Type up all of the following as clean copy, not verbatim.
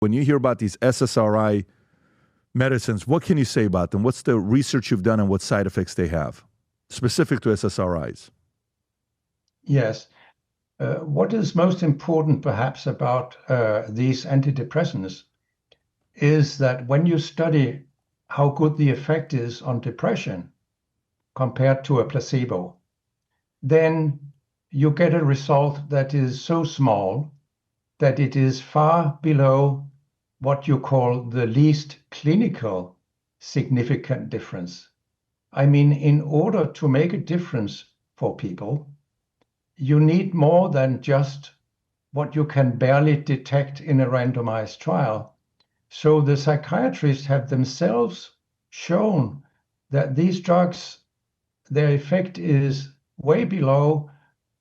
When you hear about these SSRI medicines, what can you say about them? What's the research you've done and what side effects they have, specific to SSRIs? Yes. What is most important, perhaps, about these antidepressants is that when you study how good the effect is on depression compared to a placebo, then you get a result that is so small that it is far below what you call the least clinical significant difference. I mean, in order to make a difference for people, you need more than just what you can barely detect in a randomized trial. So the psychiatrists have themselves shown that these drugs, their effect is way below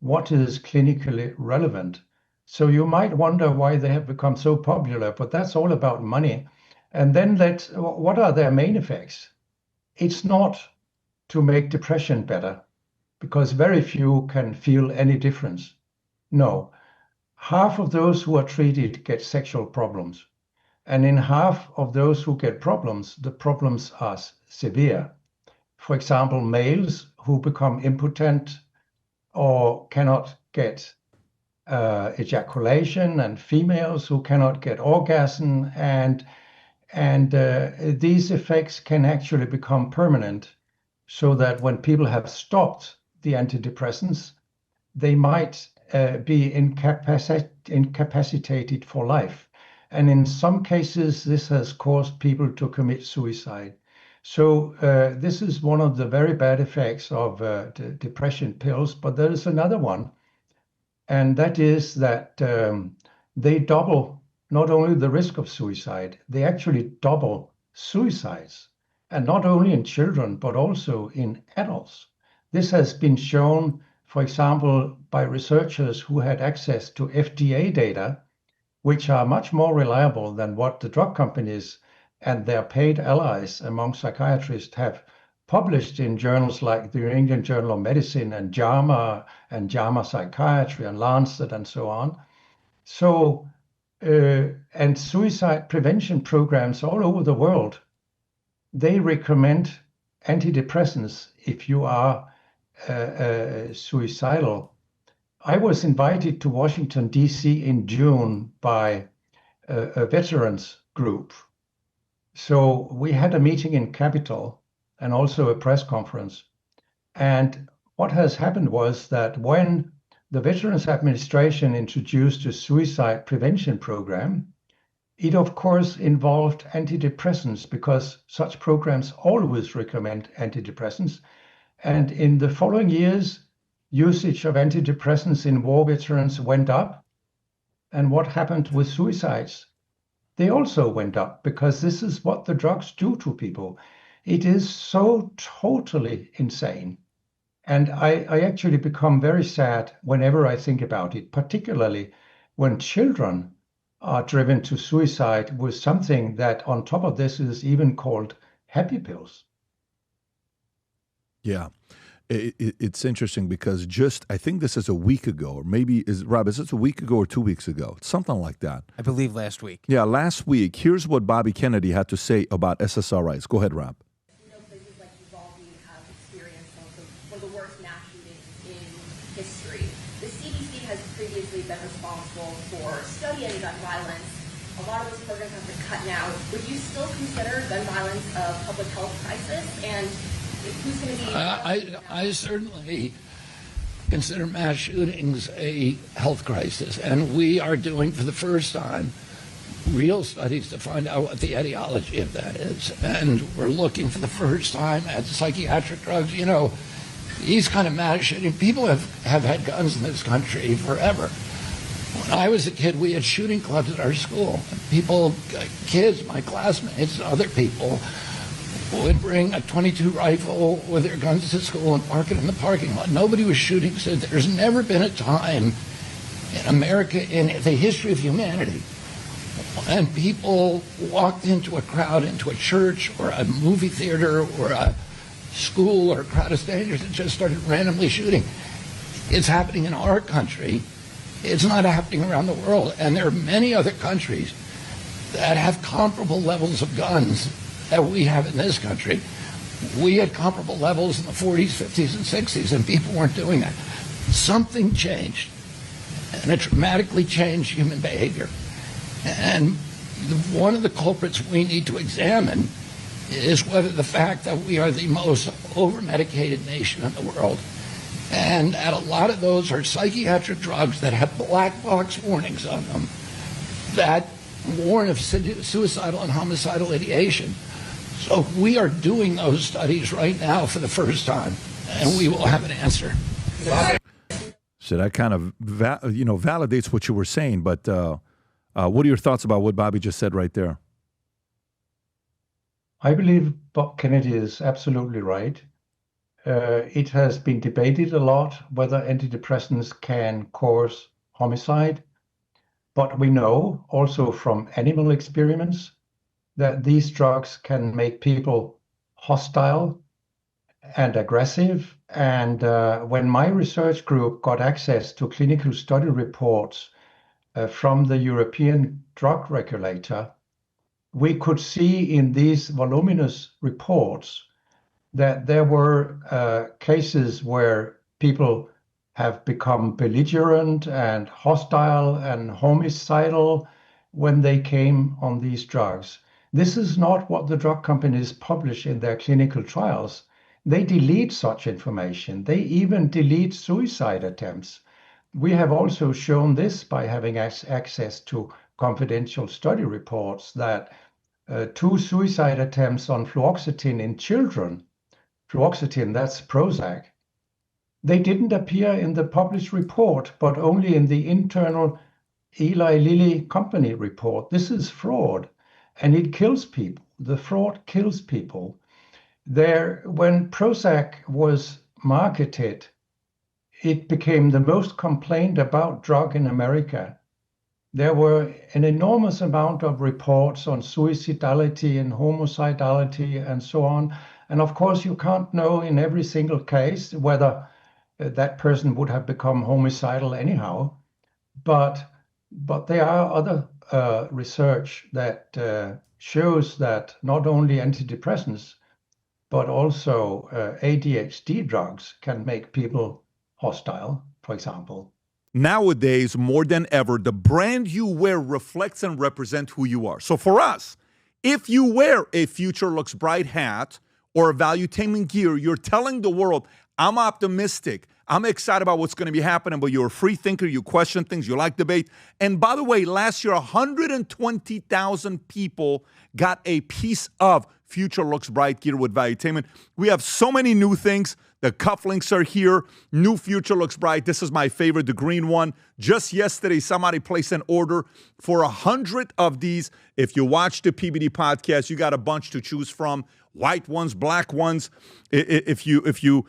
what is clinically relevant. So you might wonder why they have become so popular, but that's all about money. And then what are their main effects? It's not to make depression better, because very few can feel any difference. No, half of those who are treated get sexual problems. And in half of those who get problems, the problems are severe. For example, males who become impotent or cannot get ejaculation, and females who cannot get orgasm, and these effects can actually become permanent, so that when people have stopped the antidepressants, they might be incapacitated for life. And in some cases, this has caused people to commit suicide. So this is one of the very bad effects of depression pills. But there is another one, and that is that they double not only the risk of suicide, they actually double suicides, and not only in children, but also in adults. This has been shown, for example, by researchers who had access to FDA data, which are much more reliable than what the drug companies and their paid allies among psychiatrists have published in journals like the New England Journal of Medicine and JAMA Psychiatry and Lancet and so on. So, and suicide prevention programs all over the world, they recommend antidepressants if you are suicidal. I was invited to Washington, D.C. in June by a veterans group. So we had a meeting in Capitol and also a press conference. And what has happened was that when the Veterans Administration introduced a suicide prevention program, it of course involved antidepressants, because such programs always recommend antidepressants. And in the following years, usage of antidepressants in war veterans went up. And what happened with suicides? They also went up, because this is what the drugs do to people. It is so totally insane. And I actually become very sad whenever I think about it, particularly when children are driven to suicide with something that on top of this is even called happy pills. Yeah. It's interesting because I think this is a week ago, or maybe, is this a week ago or 2 weeks ago? Something like that. I believe last week. Yeah, last week. Here's what Bobby Kennedy had to say about SSRIs. Go ahead, Rob. Places like Uvalde have experienced one of the worst mass shootings in history. The CDC has previously been responsible for studying gun violence. A lot of those programs have been cut now. Would you still consider gun violence a public health crisis? And who's going to be... I certainly consider mass shootings a health crisis, and we are doing for the first time real studies to find out what the etiology of that is. And we're looking for the first time at psychiatric drugs. You know, these kind of mass shooting, people have had guns in this country forever. When I was a kid, we had shooting clubs at our school. People, kids, my classmates, other people, would bring a .22 rifle with their guns to school and park it in the parking lot. Nobody was shooting. So there's never been a time in America, in the history of humanity, and people walked into a crowd, into a church or a movie theater or a school or a crowd of strangers and just started randomly shooting. It's happening in our country. It's not happening around the world. And there are many other countries that have comparable levels of guns that we have in this country. We had comparable levels in the 40s, 50s, and 60s, and people weren't doing that. Something changed, and it dramatically changed human behavior. And one of the culprits we need to examine is whether the fact that we are the most over-medicated nation in the world, and that a lot of those are psychiatric drugs that have black box warnings on them that warn of suicidal and homicidal ideation. So we are doing those studies right now for the first time, and we will have an answer. So that kind of validates what you were saying, but what are your thoughts about what Bobby just said right there? I believe Bob Kennedy is absolutely right. It has been debated a lot whether antidepressants can cause homicide, but we know also from animal experiments that these drugs can make people hostile and aggressive. And when my research group got access to clinical study reports from the European drug regulator, we could see in these voluminous reports that there were cases where people have become belligerent and hostile and homicidal when they came on these drugs. This is not what the drug companies publish in their clinical trials. They delete such information. They even delete suicide attempts. We have also shown this by having access to confidential study reports that 2 suicide attempts on fluoxetine in children, fluoxetine, that's Prozac, they didn't appear in the published report, but only in the internal Eli Lilly company report. This is fraud, and it kills people. The fraud kills people. When Prozac was marketed, it became the most complained about drug in America. There were an enormous amount of reports on suicidality and homicidality and so on. And of course, you can't know in every single case whether that person would have become homicidal anyhow. But there are other research that shows that not only antidepressants, but also ADHD drugs can make people hostile, for example. Nowadays, more than ever, the brand you wear reflects and represents who you are. So for us, if you wear a Future Looks Bright hat or a Valuetainment gear, you're telling the world, I'm optimistic, I'm excited about what's going to be happening, but you're a free thinker, you question things, you like debate. And by the way, last year, 120,000 people got a piece of Future Looks Bright gear with Valuetainment. We have so many new things. The cufflinks are here. New Future Looks Bright. This is my favorite, the green one. Just yesterday, somebody placed an order for 100 of these. If you watch the PBD podcast, you got a bunch to choose from. White ones, black ones. If you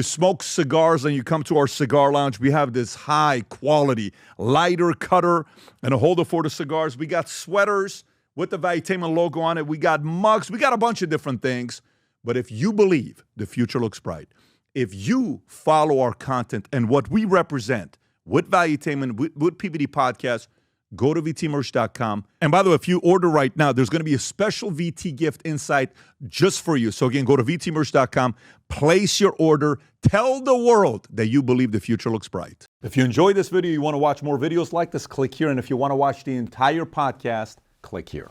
smoke cigars and you come to our cigar lounge, we have this high quality lighter cutter and a holder for the cigars. We got sweaters with the Valuetainment logo on it. We got mugs. We got a bunch of different things. But if you believe the future looks bright, if you follow our content and what we represent with Valuetainment, with PBD Podcast, go to vtmerch.com. And by the way, if you order right now, there's going to be a special VT gift inside just for you. So again, go to vtmerch.com, place your order, tell the world that you believe the future looks bright. If you enjoyed this video, you want to watch more videos like this, click here. And if you want to watch the entire podcast, click here.